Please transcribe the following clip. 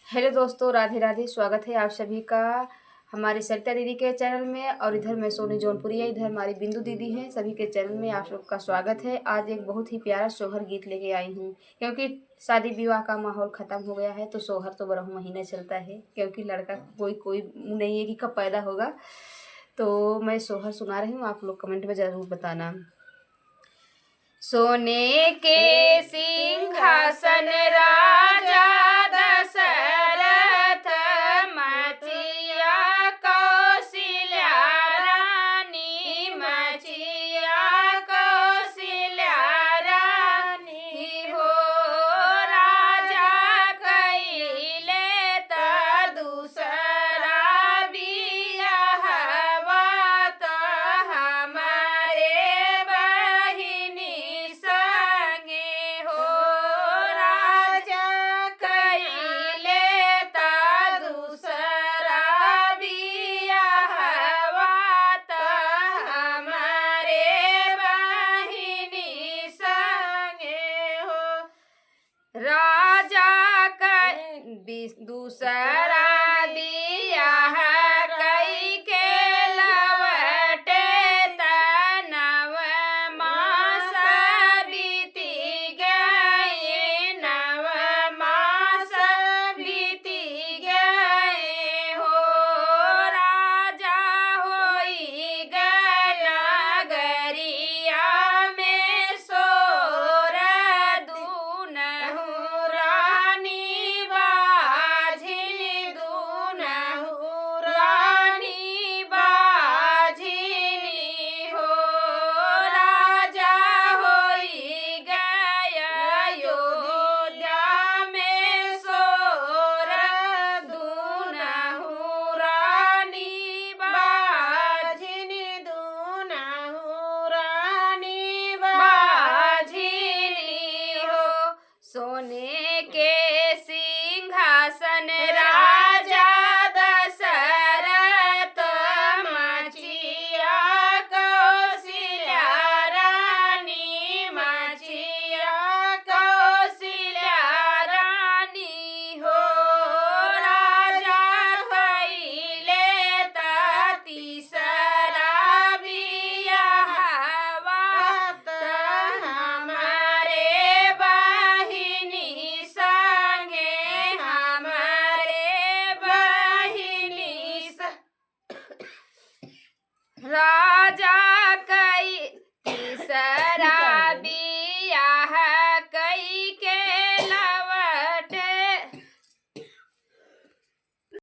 Hello दोस्तों, राधे राधे। स्वागत है आप सभी का हमारी सरिता दीदी के चैनल में। और इधर मैं सोनी जौनपुरिया, इधर हमारी बिंदु दीदी हैं। सभी के चैनल में आप सबका स्वागत है। आज एक बहुत ही प्यारा सोहर गीत लेके आई हूँ, क्योंकि शादी विवाह का माहौल ख़त्म हो गया है तो सोहर तो 12 महीने चलता है, क्योंकि लड़का कोई कोई नहीं है कि कब पैदा होगा। तो मैं सोहर सुना रही हूँ, आप लोग कमेंट में ज़रूर बताना। सोने के सिंहासन राजा दशरथ, मचिया कौशल्या रानी, मचिया कौशल्या रानी हो। राजा कइले त दूसरा बियाहवा त हमारे बहिनी संगे हो। राजा कइले त दूसरा बियाहवा त हमारे बहिनी संगे हो। राजा का दूसरा